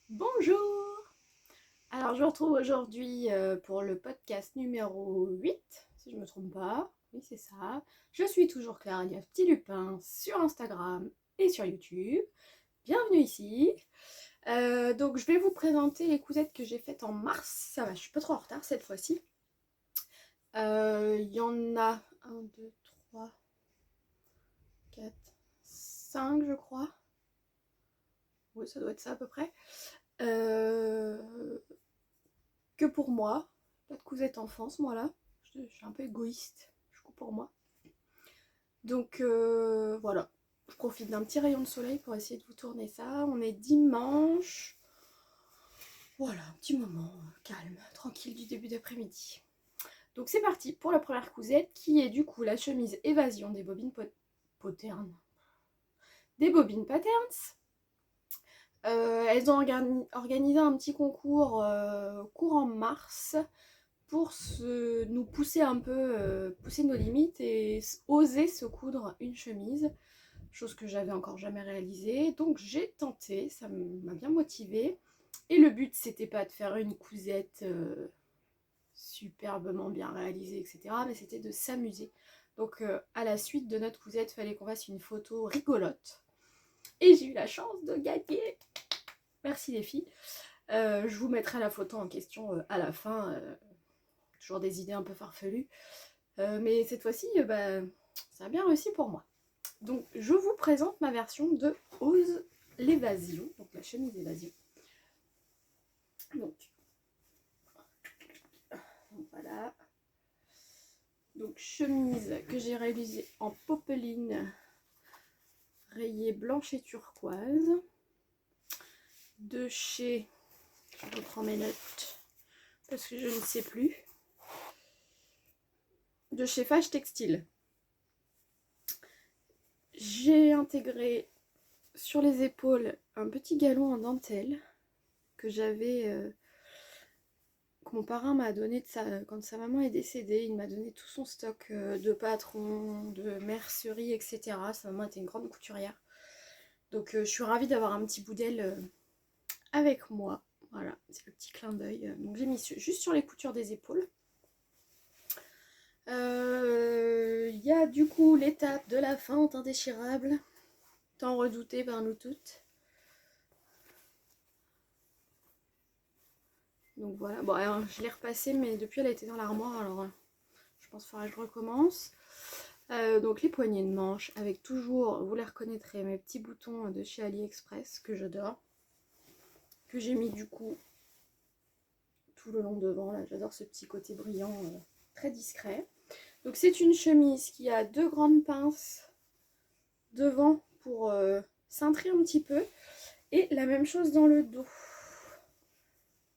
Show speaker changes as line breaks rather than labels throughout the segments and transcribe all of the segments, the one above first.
Bonjour! Alors je vous retrouve aujourd'hui pour le podcast numéro 8, si je ne me trompe pas. Oui, c'est ça. Je suis toujours Claria Petit Lupin sur Instagram et sur YouTube. Bienvenue ici. Donc je vais vous présenter les cousettes que j'ai faites en mars. Ça va, je suis pas trop en retard cette fois-ci. Il y en a 1, 2, 3, 4, 5 je crois. Oui, ça doit être ça à peu près. Euh, que pour moi. Pas de cousette enfance, moi là. Je suis un peu égoïste. Je coupe pour moi. Donc voilà. Je profite d'un petit rayon de soleil pour essayer de vous tourner ça. On est dimanche. Voilà, un petit moment calme, tranquille du début d'après-midi. Donc c'est parti pour la première cousette qui est du coup la chemise évasion des bobines Patterns. Des bobines Patterns. Elles ont organisé un petit concours courant mars pour nous pousser un peu, pousser nos limites et oser se coudre une chemise, chose que j'avais encore jamais réalisée. Donc j'ai tenté, ça m'a bien motivée. Et le but c'était pas de faire une cousette superbement bien réalisée, etc. Mais c'était de s'amuser. Donc à la suite de notre cousette, il fallait qu'on fasse une photo rigolote. Et j'ai eu la chance de gagner. Merci les filles. Je vous mettrai la photo en question à la fin. Toujours des idées un peu farfelues. Mais cette fois-ci, bah, ça a bien réussi pour moi. Donc je vous présente ma version de Ose l'évasion, donc la chemise évasion. Donc voilà. Donc chemise que j'ai réalisée en popeline rayée blanche et turquoise. De chez, je reprends mes notes parce que je ne sais plus. De chez Fage Textile. J'ai intégré sur les épaules un petit galon en dentelle que j'avais que mon parrain m'a donné quand sa maman est décédée. Il m'a donné tout son stock de patrons, de mercerie, etc. Sa maman était une grande couturière. Donc je suis ravie d'avoir un petit bout d'elle avec moi. Voilà, c'est le petit clin d'œil. Donc j'ai mis juste sur les coutures des épaules. Il y a du coup l'étape de la fente indéchirable, tant redoutée par nous toutes. Donc voilà, bon alors, je l'ai repassée mais depuis elle a été dans l'armoire, alors je pense qu'il faudra que je recommence. Donc les poignées de manche avec toujours, vous les reconnaîtrez, mes petits boutons de chez AliExpress que j'adore. Que j'ai mis du coup tout le long devant, là j'adore ce petit côté brillant très discret. Donc c'est une chemise qui a deux grandes pinces devant pour cintrer un petit peu. Et la même chose dans le dos.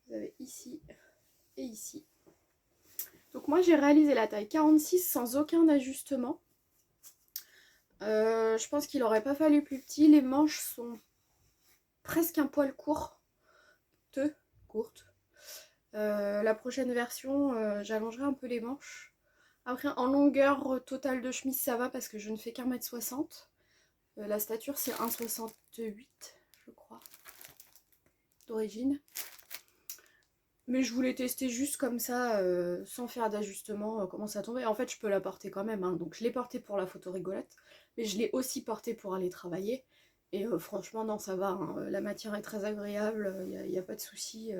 Vous avez ici et ici. Donc moi j'ai réalisé la taille 46 sans aucun ajustement. Je pense qu'il n'aurait pas fallu plus petit. Les manches sont presque un poil courtes. La prochaine version, j'allongerai un peu les manches. Après, en longueur totale de chemise, ça va parce que je ne fais qu'1,60 m. La stature, c'est 1,68 je crois, d'origine. Mais je voulais tester juste comme ça, sans faire d'ajustement, comment ça tombait. En fait, je peux la porter quand même, hein. Donc je l'ai portée pour la photo rigolote, mais je l'ai aussi portée pour aller travailler. Et franchement, non, ça va, hein. La matière est très agréable, il n'y a pas de souci.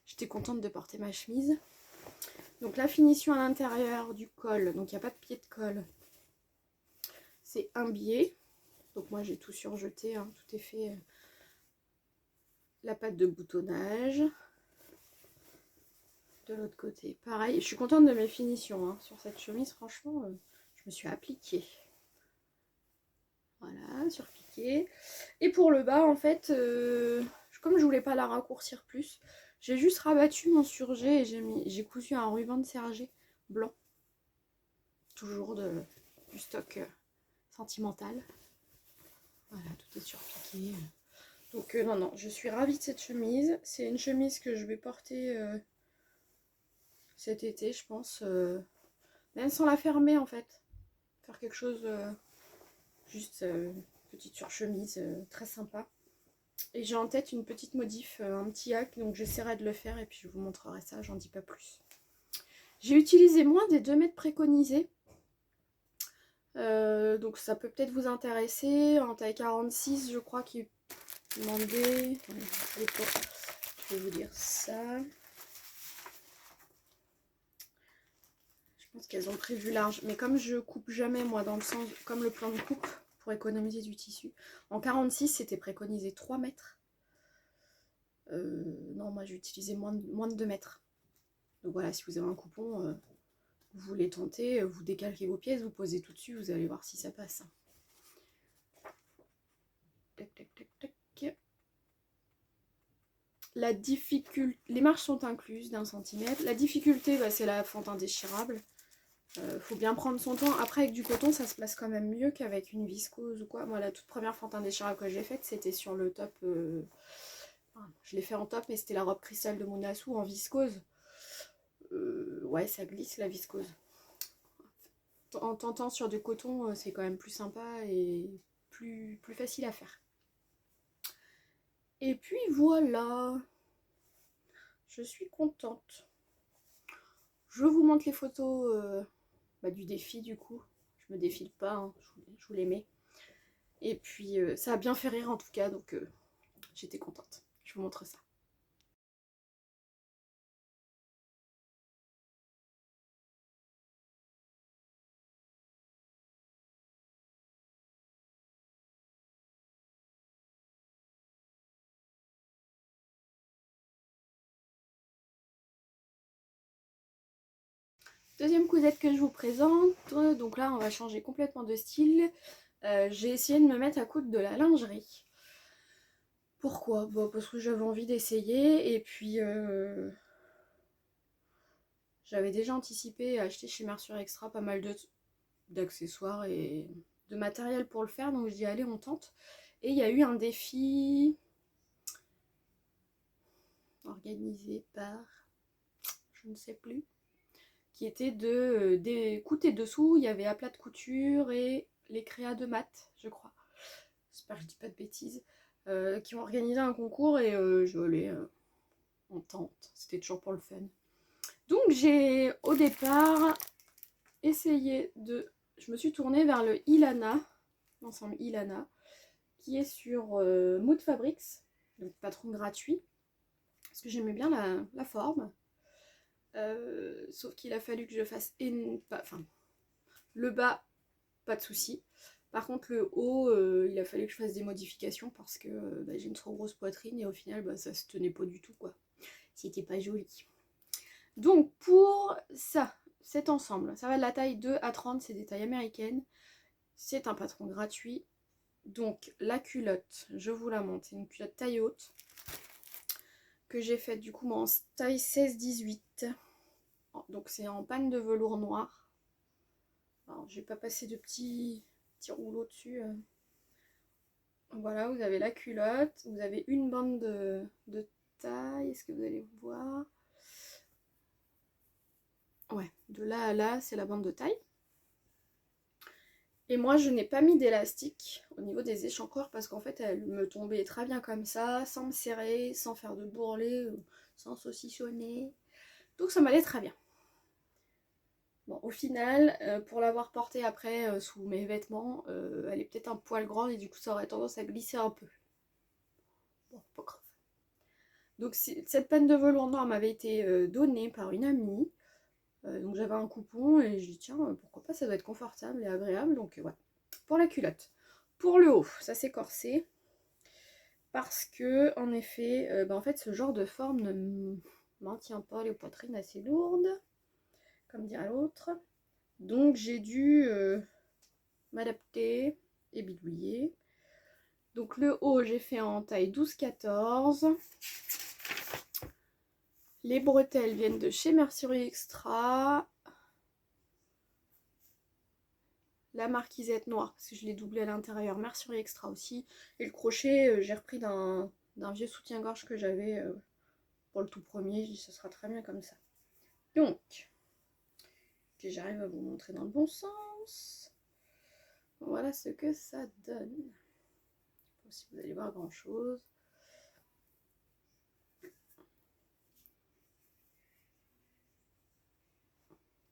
J'étais contente de porter ma chemise. Donc la finition à l'intérieur du col, donc il n'y a pas de pied de colle. C'est un biais. Donc moi j'ai tout surjeté, hein, tout est fait. La patte de boutonnage. De l'autre côté, pareil. Je suis contente de mes finitions hein, sur cette chemise, franchement, je me suis appliquée. Voilà, surpiqué. Et pour le bas, en fait, comme je voulais pas la raccourcir plus, j'ai juste rabattu mon surjet et j'ai cousu un ruban de serger blanc. Toujours du stock sentimental. Voilà, tout est surpiqué. Donc non, non, je suis ravie de cette chemise. C'est une chemise que je vais porter cet été, je pense. Même sans la fermer, en fait. Faire quelque chose, juste petite surchemise, très sympa. Et j'ai en tête une petite modif, un petit hack, donc j'essaierai de le faire et puis je vous montrerai ça, j'en dis pas plus. J'ai utilisé moins des 2 mètres préconisés. Donc ça peut peut-être vous intéresser. En taille 46, je crois qu'il demandait... Je vais vous dire ça. Je pense qu'elles ont prévu large. Mais comme je coupe jamais, moi, dans le sens... Comme le plan de coupe, pour économiser du tissu. En 46, c'était préconisé 3 mètres. Non, moi j'ai utilisé moins de 2 mètres. Donc voilà, si vous avez un coupon, vous les tentez, vous décalquez vos pièces, vous posez tout dessus, vous allez voir si ça passe. Tac, tac, tac, tac. La difficulté, les marges sont incluses d'1 centimètre. La difficulté, bah, c'est la fente indéchirable. Faut bien prendre son temps. Après, avec du coton, ça se place quand même mieux qu'avec une viscose ou quoi. Moi, la toute première fente indéchirable que j'ai faite, c'était sur le top. Je l'ai fait en top, mais c'était la robe cristal de Munasu en viscose. Ouais, ça glisse la viscose. En tentant sur du coton, c'est quand même plus sympa et plus facile à faire. Et puis voilà, je suis contente. Je vous montre les photos du défi du coup. Je me défile pas, hein, je vous les mets. Et puis ça a bien fait rire en tout cas, donc j'étais contente. Je vous montre ça. Deuxième cousette que je vous présente, donc là on va changer complètement de style. J'ai essayé de me mettre à coudre de la lingerie. Pourquoi? Bon, parce que j'avais envie d'essayer et puis j'avais déjà anticipé acheter chez Mercier Extra pas mal d'accessoires et de matériel pour le faire, donc je dis allez on tente. Et il y a eu un défi organisé par, je ne sais plus, qui était des coûter dessous, il y avait à plat de couture et les créas de maths, je crois. J'espère que je dis pas de bêtises. Qui ont organisé un concours et je voulais on tente, c'était toujours pour le fun. Donc j'ai au départ essayé de... Je me suis tournée vers le Ilana, l'ensemble Ilana, qui est sur Mood Fabrics, donc patron gratuit, parce que j'aimais bien la forme. Sauf qu'il a fallu que je fasse le bas, pas de souci. Par contre le haut, il a fallu que je fasse des modifications parce que j'ai une trop grosse poitrine et au final ça se tenait pas du tout quoi. C'était pas joli. Donc pour ça, cet ensemble, ça va de la taille 2 à 30, c'est des tailles américaines. C'est un patron gratuit. Donc la culotte, je vous la montre, c'est une culotte taille haute que j'ai faite du coup en taille 16-18. Donc c'est en panne de velours noir. Alors je vais pas passer de petits rouleaux dessus. Voilà, vous avez la culotte, vous avez une bande de taille, est-ce que vous allez voir? Ouais, de là à là, c'est la bande de taille. Et moi, je n'ai pas mis d'élastique au niveau des échancrures parce qu'en fait, elle me tombait très bien comme ça, sans me serrer, sans faire de bourrelet, sans saucissonner. Donc ça m'allait très bien. Bon, au final, pour l'avoir portée après sous mes vêtements, elle est peut-être un poil grande et du coup, ça aurait tendance à glisser un peu. Bon, pas grave. Donc cette panne de velours noir m'avait été donnée par une amie. Donc j'avais un coupon et j'ai dit tiens, pourquoi pas, ça doit être confortable et agréable. Donc voilà, pour la culotte. Pour le haut, ça s'est corsé. Parce que en effet, en fait ce genre de forme ne maintient pas les poitrines assez lourdes, comme dirait l'autre. Donc j'ai dû m'adapter et bidouiller. Donc le haut, j'ai fait en taille 12-14. Les bretelles viennent de chez Mercerie Extra. La marquisette noire, parce que je l'ai doublée à l'intérieur, Mercerie Extra aussi. Et le crochet, j'ai repris d'un vieux soutien-gorge que j'avais pour le tout premier. Je dis ça sera très bien comme ça. Donc, que j'arrive à vous montrer dans le bon sens. Voilà ce que ça donne. Je sais pas si vous allez voir grand chose.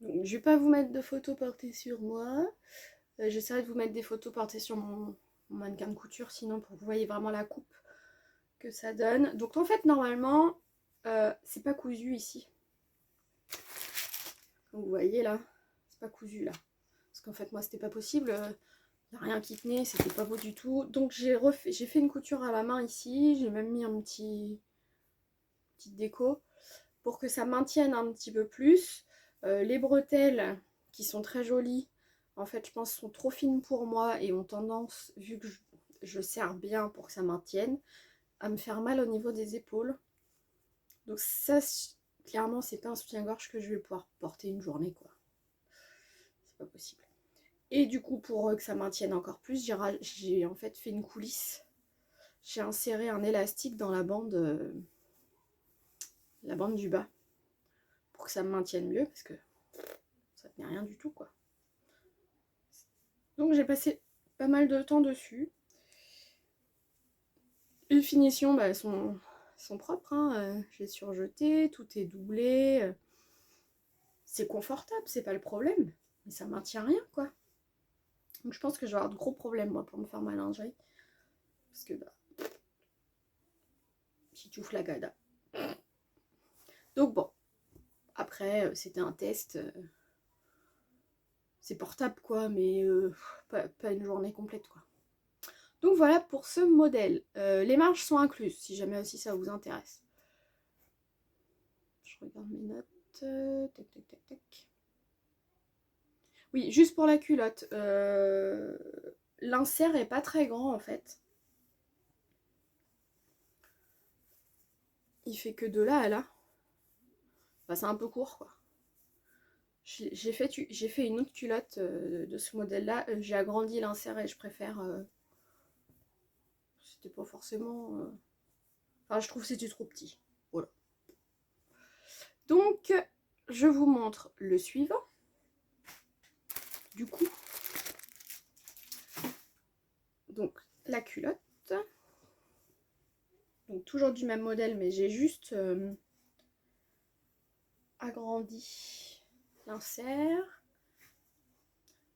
Donc, je vais pas vous mettre de photos portées sur moi. J'essaierai de vous mettre des photos portées sur mon mannequin de couture, sinon pour que vous voyez vraiment la coupe que ça donne. Donc en fait, normalement, c'est pas cousu ici. Donc vous voyez là, c'est pas cousu là. Parce qu'en fait, moi, c'était pas possible. Il n'y a rien qui tenait, c'était pas beau du tout. Donc j'ai fait une couture à la main ici. J'ai même mis un petite déco pour que ça maintienne un petit peu plus. Les bretelles, qui sont très jolies, en fait, je pense sont trop fines pour moi et ont tendance, vu que je serre bien pour que ça maintienne, à me faire mal au niveau des épaules. Donc ça, clairement, c'est pas un soutien-gorge que je vais pouvoir porter une journée, quoi. C'est pas possible. Et du coup, pour que ça maintienne encore plus, j'ai en fait fait une coulisse. J'ai inséré un élastique dans la bande du bas pour que ça me maintienne mieux, parce que ça tenait rien du tout, quoi. Donc j'ai passé pas mal de temps dessus. Les finitions, bah, elles sont propres, hein. J'ai surjeté, tout est doublé. C'est confortable, c'est pas le problème. Mais ça maintient rien, quoi. Donc je pense que je vais avoir de gros problèmes, moi, pour me faire ma lingerie. Parce que, bah, si tu ouvres la gada. Donc bon, après, c'était un test. C'est portable, quoi, mais pas une journée complète, quoi. Donc voilà pour ce modèle. Les marges sont incluses, si jamais aussi ça vous intéresse. Je regarde mes notes. Tac, tac, tac, tac. Oui, juste pour la culotte. L'insert est pas très grand, en fait. Il fait que de là à là. Enfin, c'est un peu court, quoi. J'ai fait une autre culotte de ce modèle-là. J'ai agrandi l'insert et je préfère... c'était pas forcément... Enfin, je trouve que c'était trop petit. Voilà. Donc, je vous montre le suivant. Du coup, donc la culotte. Donc toujours du même modèle, mais j'ai juste agrandi l'insert.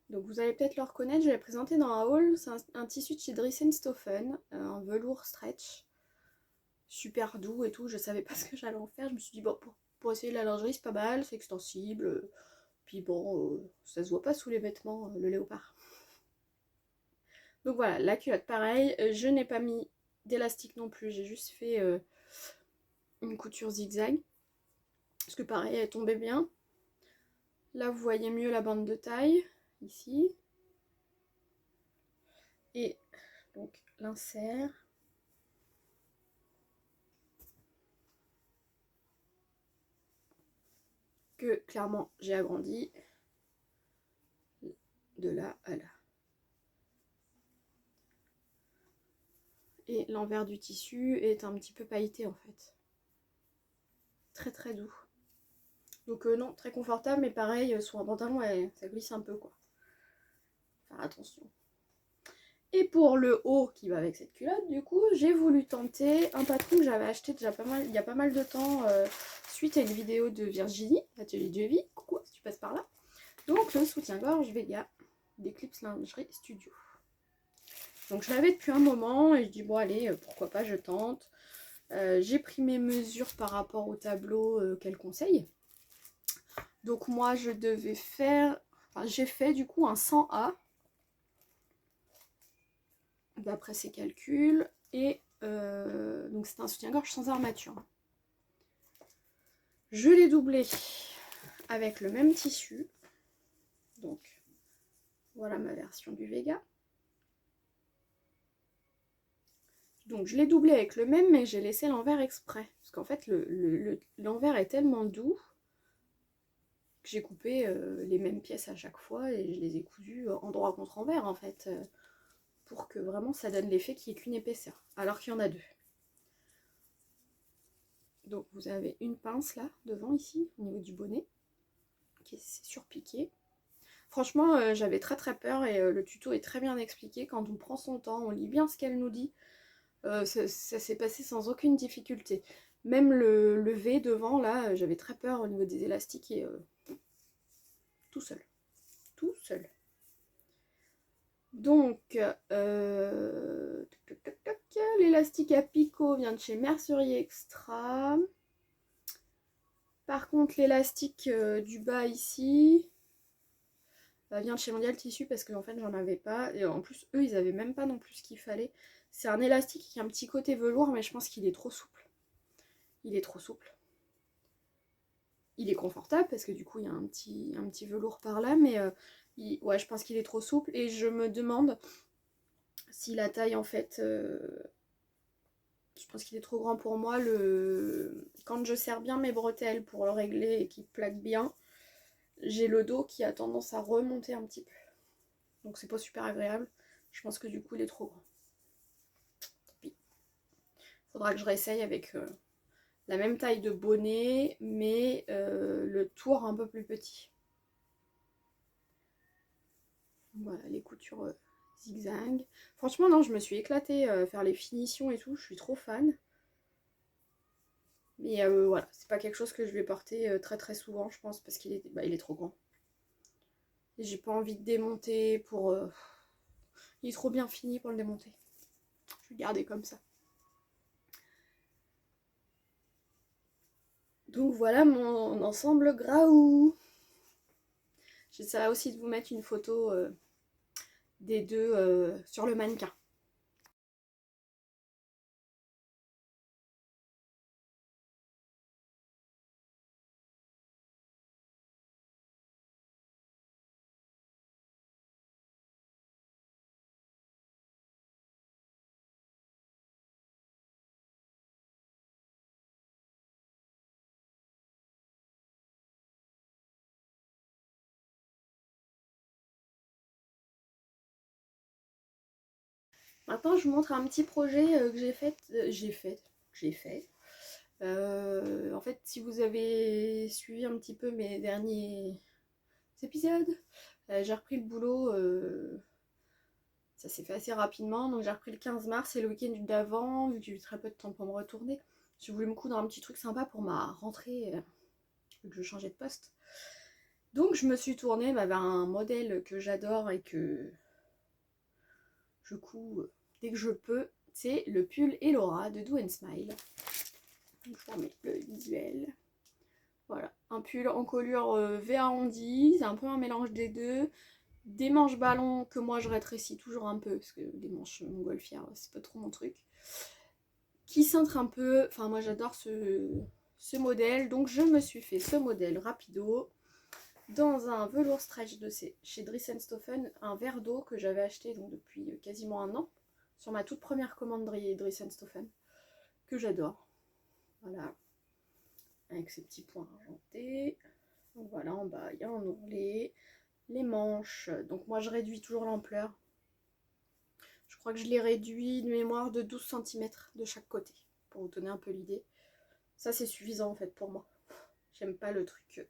Donc vous allez peut-être le reconnaître, je l'ai présenté dans un haul. C'est un tissu de chez Dries & Stoffen, un velours stretch. Super doux et tout, je savais pas ce que j'allais en faire. Je me suis dit, bon, pour essayer la lingerie, c'est pas mal, c'est extensible. Puis bon, ça se voit pas sous les vêtements, le léopard. Donc voilà, la culotte pareil, je n'ai pas mis d'élastique non plus, j'ai juste fait une couture zigzag. Parce que pareil, elle tombait bien. Là, vous voyez mieux la bande de taille, ici. Et donc l'insert. Que clairement, j'ai agrandi de là à là. Et l'envers du tissu est un petit peu pailleté en fait. Très très doux. Donc non, très confortable, mais pareil, sur un pantalon, ça glisse un peu, quoi. Faire attention. Et pour le haut qui va avec cette culotte, du coup, j'ai voulu tenter un patron que j'avais acheté déjà il y a pas mal de temps, suite à une vidéo de Virginie, Atelier de Vie, coucou si tu passes par là. Donc le soutien-gorge Vega d'Eclipse Lingerie Studio. Donc je l'avais depuis un moment et je dis bon allez, pourquoi pas, je tente. J'ai pris mes mesures par rapport au tableau qu'elle conseille. Donc moi je devais faire, enfin, j'ai fait du coup un 100A d'après ses calculs et donc c'est un soutien-gorge sans armature. Je l'ai doublé avec le même tissu, donc voilà ma version du Vega. Donc je l'ai doublé avec le même, mais j'ai laissé l'envers exprès, parce qu'en fait l'envers est tellement doux que j'ai coupé les mêmes pièces à chaque fois et je les ai cousues endroit contre envers en fait, pour que vraiment ça donne l'effet qu'il n'y ait qu'une épaisseur, alors qu'il y en a deux. Donc vous avez une pince là, devant ici, au niveau du bonnet, qui est surpiqué. Franchement, j'avais très très peur et le tuto est très bien expliqué. Quand on prend son temps, on lit bien ce qu'elle nous dit. Ça s'est passé sans aucune difficulté. Même le V devant, là, j'avais très peur au niveau des élastiques et tout seul. Tout seul. Donc, l'élastique à picot vient de chez Mercerie Extra. Par contre, l'élastique du bas ici vient de chez Mondial Tissu parce que en fait j'en avais pas. Et en plus, eux, ils avaient même pas non plus ce qu'il fallait. C'est un élastique qui a un petit côté velours, mais je pense qu'il est trop souple. Il est trop souple. Il est confortable parce que du coup, il y a un petit velours par là, mais ouais, je pense qu'il est trop souple. Et je me demande si la taille, en fait, je pense qu'il est trop grand pour moi. Quand je serre bien mes bretelles pour le régler et qu'il plaque bien, j'ai le dos qui a tendance à remonter un petit peu. Donc c'est pas super agréable. Je pense que du coup il est trop grand. Tant pis. Faudra que je réessaye avec la même taille de bonnet, mais le tour un peu plus petit. Voilà les coutures zigzag. Franchement non, je me suis éclatée à faire les finitions et tout, je suis trop fan. Mais voilà, c'est pas quelque chose que je vais porter très très souvent, je pense, parce qu'il est, il est trop grand. Et j'ai pas envie de démonter pour... Il est trop bien fini pour le démonter. Je vais le garder comme ça. Donc voilà mon ensemble Graou. J'essaierai aussi de vous mettre une photo des deux sur le mannequin. Maintenant, je vous montre un petit projet que j'ai fait. En fait, si vous avez suivi un petit peu mes derniers épisodes, j'ai repris le boulot. Ça s'est fait assez rapidement, donc j'ai repris le 15 mars et le week-end d'avant, vu que j'ai eu très peu de temps pour me retourner. J'ai voulu me coudre un petit truc sympa pour ma rentrée, vu que je changeais de poste. Donc je me suis tournée vers un modèle que j'adore et que je couds dès que je peux. C'est le pull Elora de Do & Smile. Donc je vous remets le visuel. Voilà, un pull en colure V1 c'est un peu un mélange des deux. Des manches ballons que moi je rétrécis toujours un peu, parce que les manches montgolfières, c'est pas trop mon truc. Qui cintre un peu, enfin moi j'adore ce modèle, donc je me suis fait ce modèle rapido dans un velours stretch de chez Dries & Stoffen, un verre d'eau que j'avais acheté donc depuis quasiment un an, sur ma toute première commande Dries & Stoffen, que j'adore. Voilà, avec ces petits points argentés. Donc voilà, en bas il y a un ourlet, les manches, donc moi je réduis toujours l'ampleur. Je crois que je l'ai réduit de mémoire de 12 cm de chaque côté, pour vous donner un peu l'idée. Ça c'est suffisant en fait pour moi. J'aime pas le truc.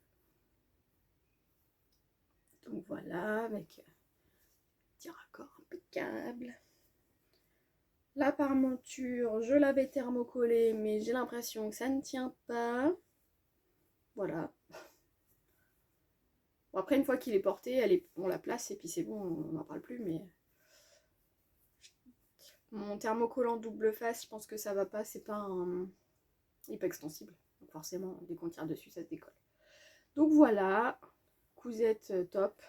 Donc voilà, avec petit raccord impeccable. La parmenture, je l'avais thermocollée, mais j'ai l'impression que ça ne tient pas. Voilà. Bon, après, une fois qu'il est porté, on la place et puis c'est bon, on n'en parle plus, mais... Mon thermocollant double face, je pense que ça va pas, c'est pas un... Il n'est pas extensible. Donc forcément, dès qu'on tire dessus, ça se décolle. Donc voilà, cousette top.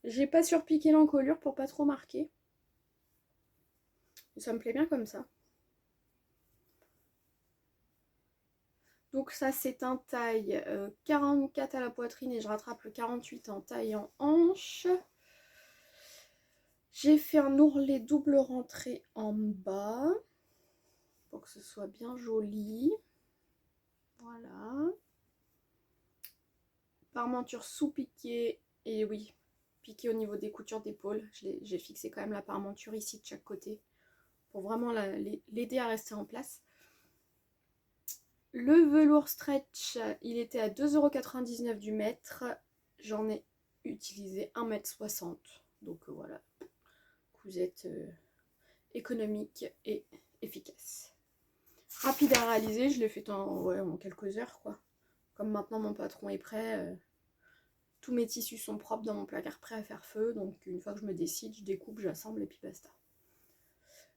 J'ai pas surpiqué l'encolure pour pas trop marquer. Ça me plaît bien comme ça. Donc ça c'est un taille 44 à la poitrine et je rattrape le 48 en taille en hanche. J'ai fait un ourlet double rentrée en bas pour que ce soit bien joli. Voilà. Parmenture sous-piquée et oui, piquée au niveau des coutures d'épaule. J'ai fixé quand même la parmenture ici de chaque côté pour vraiment l'aider à rester en place. Le velours stretch, il était à 2,99 € du mètre. J'en ai utilisé 1,60 m. Donc voilà, cousette économique et efficace. Rapide à réaliser, je l'ai fait en quelques heures quoi. Comme maintenant mon patron est prêt, tous mes tissus sont propres dans mon placard prêt à faire feu. Donc une fois que je me décide, je découpe, j'assemble et puis basta.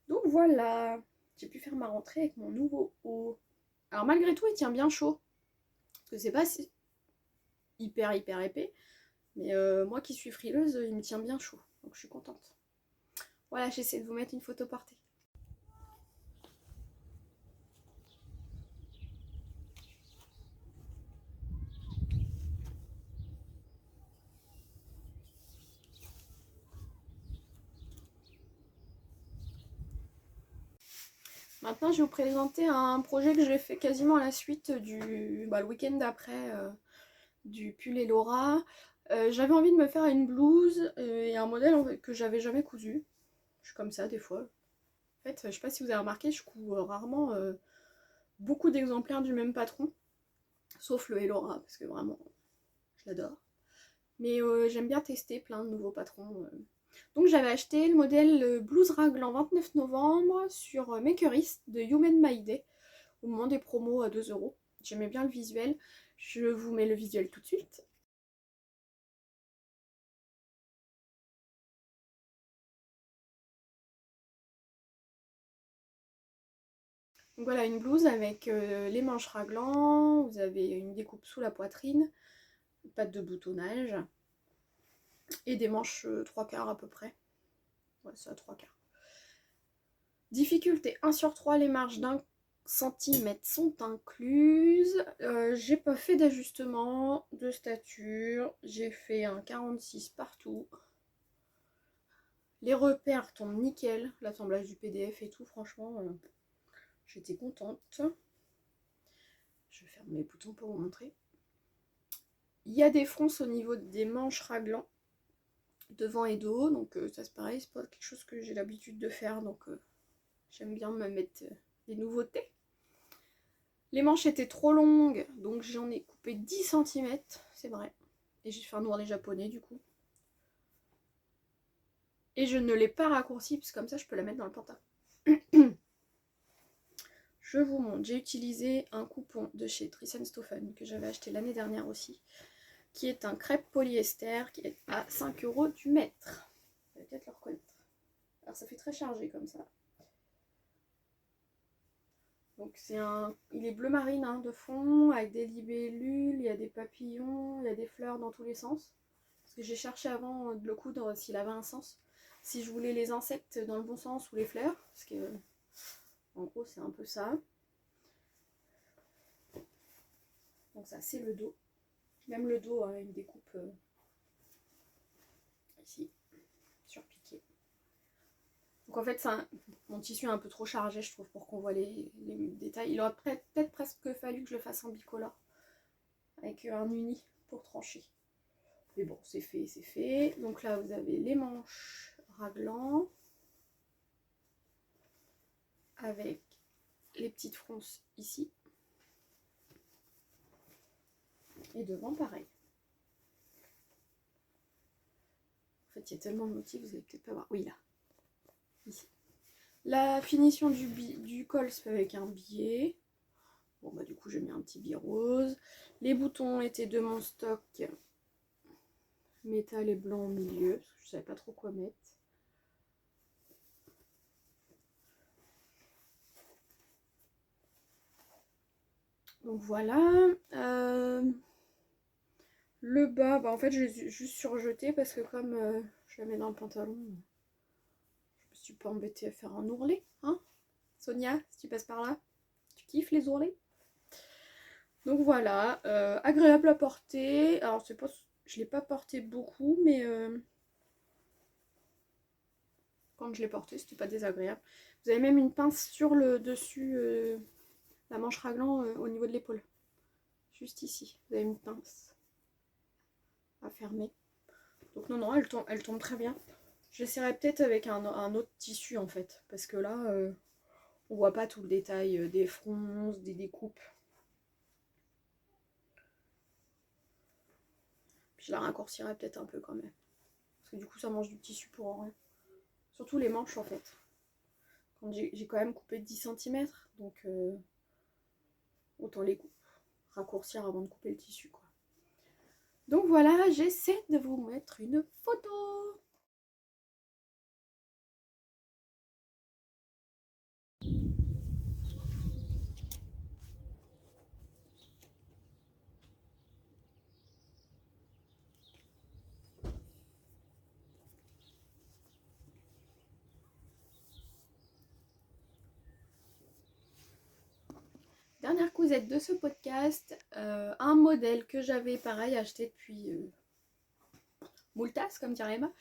Donc voilà, j'ai pu faire ma rentrée avec mon nouveau haut. Alors malgré tout, il tient bien chaud. Parce que c'est pas si hyper épais. Mais moi qui suis frileuse, il me tient bien chaud. Donc je suis contente. Voilà, j'essaie de vous mettre une photo portée. Maintenant, je vais vous présenter un projet que j'ai fait quasiment à la suite du le week-end d'après du pull Elora. J'avais envie de me faire une blouse et un modèle en fait, que j'avais jamais cousu. Je suis comme ça des fois. En fait, je sais pas si vous avez remarqué, je couds rarement beaucoup d'exemplaires du même patron. Sauf le Elora, parce que vraiment, je l'adore. Mais j'aime bien tester plein de nouveaux patrons. Donc j'avais acheté le modèle blouse raglan 29 novembre sur Makerist de Yumen Maide au moment des promos à 2 €. J'aimais bien le visuel. Je vous mets le visuel tout de suite. Donc voilà, une blouse avec les manches raglan, vous avez une découpe sous la poitrine, pas de boutonnage, et des manches 3/4 à peu près. Ouais, c'est à 3/4. Difficulté 1 sur 3, les marges d'un centimètre sont incluses. J'ai pas fait d'ajustement de stature, j'ai fait un 46 partout. Les repères tombent nickel, l'assemblage du PDF et tout, franchement, j'étais contente. Je ferme mes boutons pour vous montrer. Il y a des fronces au niveau des manches raglan, devant et de haut, donc ça c'est pareil, c'est pas quelque chose que j'ai l'habitude de faire, donc j'aime bien me mettre des nouveautés. Les manches étaient trop longues, donc j'en ai coupé 10 cm, c'est vrai. Et j'ai fait un ourlet japonais du coup. Et je ne l'ai pas raccourci, parce que comme ça je peux la mettre dans le pantalon. Je vous montre, j'ai utilisé un coupon de chez Thyssen-Stoffen que j'avais acheté l'année dernière aussi, qui est un crêpe polyester qui est à 5 € du mètre. Vous allez peut-être le reconnaître. Alors ça fait très chargé comme ça. Donc il est bleu marine hein, de fond, avec des libellules, il y a des papillons, il y a des fleurs dans tous les sens. Parce que j'ai cherché avant de le coudre s'il avait un sens. Si je voulais les insectes dans le bon sens ou les fleurs, parce que en gros c'est un peu ça. Donc ça c'est le dos. Même le dos a une découpe ici, surpiqué. Donc en fait mon tissu est un peu trop chargé je trouve pour qu'on voit les détails. Il aurait peut-être presque fallu que je le fasse en bicolore. Avec un uni pour trancher. Mais bon, c'est fait, c'est fait. Donc là, vous avez les manches raglan avec les petites fronces ici. Et devant, pareil. En fait, il y a tellement de motifs, vous allez peut-être pas voir. Oui, là. Ici. La finition du col se fait avec un biais. Bon, bah du coup, j'ai mis un petit biais rose. Les boutons étaient de mon stock métal et blanc au milieu, parce que je savais pas trop quoi mettre. Donc voilà. Le bas, bah en fait, je l'ai juste surjeté parce que comme je la mets dans le pantalon, je me suis pas embêtée à faire un ourlet, hein Sonia, si tu passes par là, tu kiffes les ourlets? Donc voilà, agréable à porter. Alors c'est pas, je l'ai pas porté beaucoup, mais quand je l'ai porté, c'était pas désagréable. Vous avez même une pince sur le dessus, la manche raglan au niveau de l'épaule, juste ici. Vous avez une pince à fermer. Donc non, non, elle tombe très bien. J'essaierai peut-être avec un autre tissu en fait, parce que là, on voit pas tout le détail des fronces, des découpes. Puis je la raccourcirai peut-être un peu quand même. Parce que du coup, ça mange du tissu pour rien. Surtout les manches en fait. J'ai quand même coupé 10 cm, donc autant les raccourcir avant de couper le tissu quoi. Donc voilà, j'essaie de vous mettre une photo. Dernière cousette de ce podcast, un modèle que j'avais pareil acheté depuis moultasse comme dirait Emma,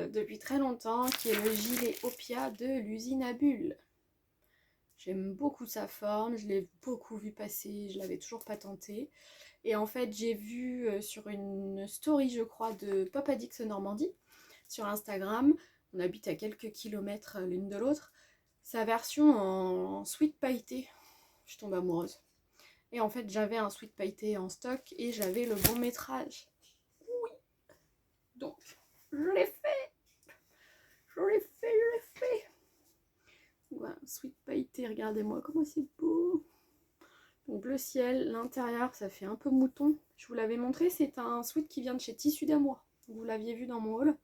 depuis très longtemps, qui est le gilet Opia de l'usine à bulles. J'aime beaucoup sa forme, je l'ai beaucoup vu passer, je l'avais toujours pas tenté. Et en fait j'ai vu sur une story je crois de Pop Addicts Normandie sur Instagram, on habite à quelques kilomètres l'une de l'autre, sa version en sweat pailleté. Je tombe amoureuse. Et en fait, j'avais un sweat pailleté en stock et j'avais le bon métrage. Oui. Donc, je l'ai fait. Je l'ai fait, je l'ai fait. Voilà, sweat pailleté, regardez-moi comment c'est beau. Donc, bleu ciel, l'intérieur, ça fait un peu mouton. Je vous l'avais montré, c'est un sweat qui vient de chez Tissu d'Amour. Vous l'aviez vu dans mon haul.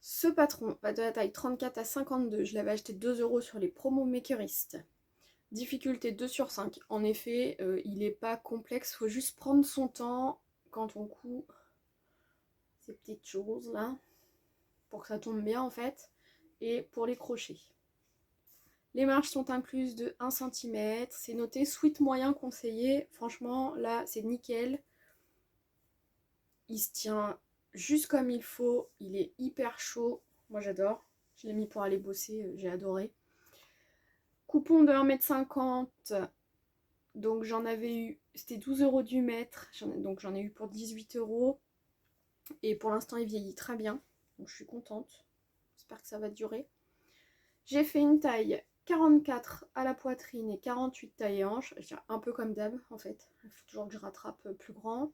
Ce patron va de la taille 34 à 52. Je l'avais acheté 2 € sur les promos Makerist. Difficulté 2 sur 5. En effet, il n'est pas complexe. Il faut juste prendre son temps quand on coud ces petites choses là. Pour que ça tombe bien en fait. Et pour les crochets. Les marges sont incluses de 1 cm. C'est noté sweat moyen conseillé. Franchement, là, c'est nickel. Il se tient juste comme il faut. Il est hyper chaud. Moi, j'adore. Je l'ai mis pour aller bosser. J'ai adoré. Coupon de 1,50 m. Donc j'en avais eu, c'était 12 € du mètre, donc j'en ai eu pour 18 €. Et pour l'instant il vieillit très bien, donc je suis contente. J'espère que ça va durer. J'ai fait une taille 44 à la poitrine et 48 taille hanche, un peu comme d'hab en fait. Il faut toujours que je rattrape plus grand.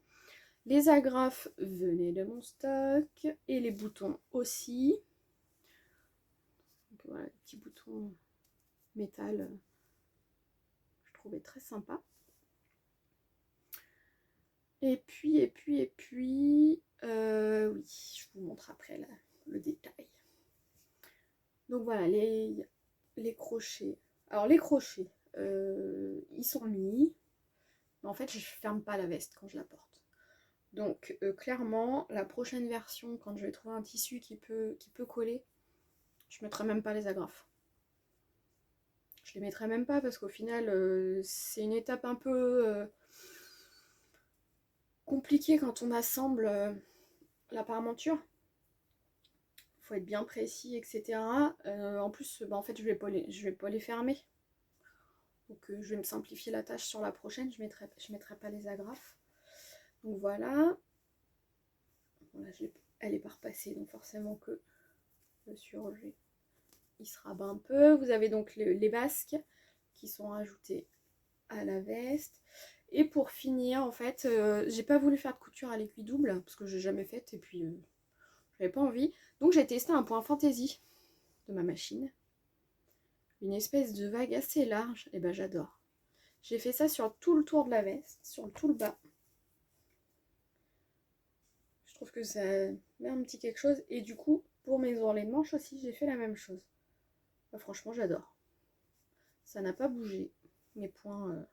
Les agrafes venaient de mon stock et les boutons aussi. Donc voilà, les petits boutons métal, je trouvais très sympa. Et puis, oui, je vous montre après là, le détail. Donc voilà, les crochets. Alors les crochets, ils sont mis. Mais en fait, je ferme pas la veste quand je la porte. Donc clairement, la prochaine version, quand je vais trouver un tissu qui peut coller, je mettrai même pas les agrafes. Je les mettrai même pas parce qu'au final, c'est une étape un peu compliquée quand on assemble la parmenture. Faut être bien précis, etc. En plus, en fait, je vais pas les fermer. Donc, je vais me simplifier la tâche sur la prochaine. Je mettrai pas les agrafes. Donc voilà. Voilà, elle est pas repassée, donc forcément que le surjet, il se rabat un peu. Vous avez donc les basques qui sont rajoutées à la veste. Et pour finir, en fait, j'ai pas voulu faire de couture à l'aiguille double parce que j'ai jamais fait et puis j'avais pas envie. Donc j'ai testé un point fantaisie de ma machine. Une espèce de vague assez large, et ben j'adore. J'ai fait ça sur tout le tour de la veste, sur tout le bas. Je trouve que ça met un petit quelque chose. Et du coup, pour mes ourlets de manche aussi, j'ai fait la même chose. Bah, franchement, j'adore. Ça n'a pas bougé. Mes points,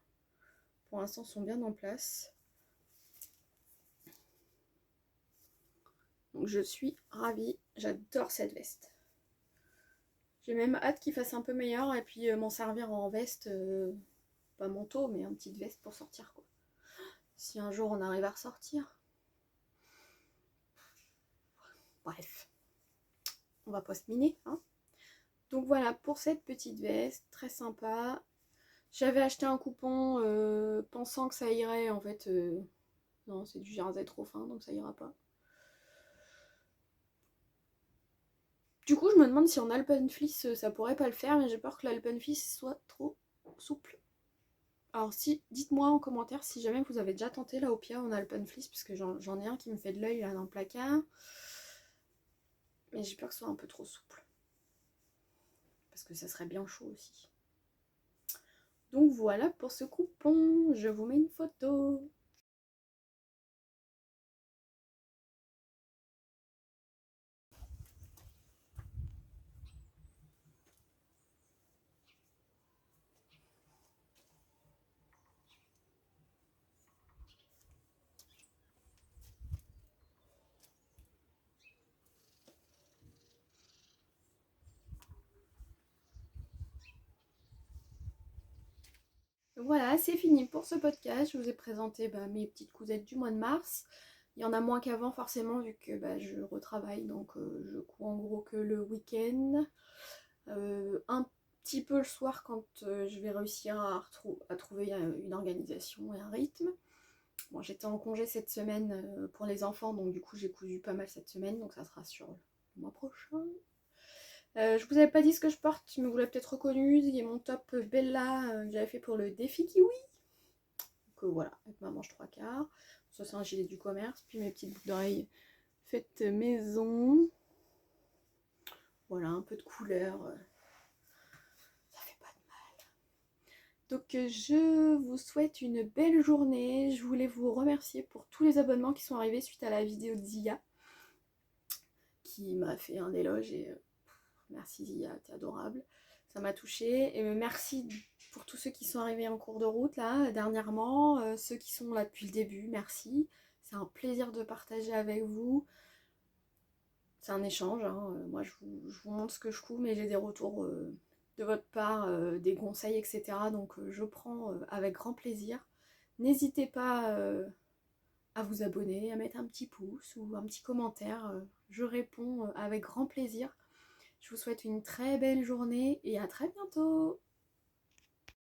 pour l'instant, sont bien en place. Donc je suis ravie. J'adore cette veste. J'ai même hâte qu'il fasse un peu meilleur et puis m'en servir en veste, pas manteau, mais une petite veste pour sortir quoi. Si un jour on arrive à ressortir. Bref, on va pas se miner, hein. Donc voilà pour cette petite veste, très sympa. J'avais acheté un coupon pensant que ça irait, en fait, non, c'est du jersey trop fin, donc ça ira pas. Du coup, je me demande si en Alpenfleece, ça pourrait pas le faire, mais j'ai peur que l'Alpenfleece soit trop souple. Alors si, dites-moi en commentaire si jamais vous avez déjà tenté la Opia en Alpenfleece, puisque j'en ai un qui me fait de l'œil là dans le placard. Mais j'ai peur que ce soit un peu trop souple. Parce que ça serait bien chaud aussi. Donc voilà pour ce coupon, je vous mets une photo. Voilà, c'est fini pour ce podcast. Je vous ai présenté mes petites cousettes du mois de mars. Il y en a moins qu'avant forcément vu que je retravaille, donc je cours en gros que le week-end. Un petit peu le soir quand je vais réussir à trouver une organisation et un rythme. Bon, j'étais en congé cette semaine pour les enfants, donc du coup j'ai cousu pas mal cette semaine, donc ça sera sur le mois prochain. Je vous avais pas dit ce que je porte, mais vous l'avez peut-être reconnu, il y a mon top Bella que j'avais fait pour le défi Kiwi. Donc voilà, avec ma manche 3/4. Ça c'est un gilet du commerce, puis mes petites boucles d'oreilles faites maison. Voilà, un peu de couleur, ça fait pas de mal. Donc je vous souhaite une belle journée. Je voulais vous remercier pour tous les abonnements qui sont arrivés suite à la vidéo de Zia, qui m'a fait un éloge et merci Zia, t'es adorable. Ça m'a touchée. Et merci pour tous ceux qui sont arrivés en cours de route là dernièrement, ceux qui sont là depuis le début, merci. C'est un plaisir de partager avec vous. C'est un échange, hein. Moi je vous montre ce que je couds, mais j'ai des retours de votre part, des conseils, etc. Donc je prends avec grand plaisir. N'hésitez pas à vous abonner, à mettre un petit pouce ou un petit commentaire. Je réponds avec grand plaisir. Je vous souhaite une très belle journée et à très bientôt.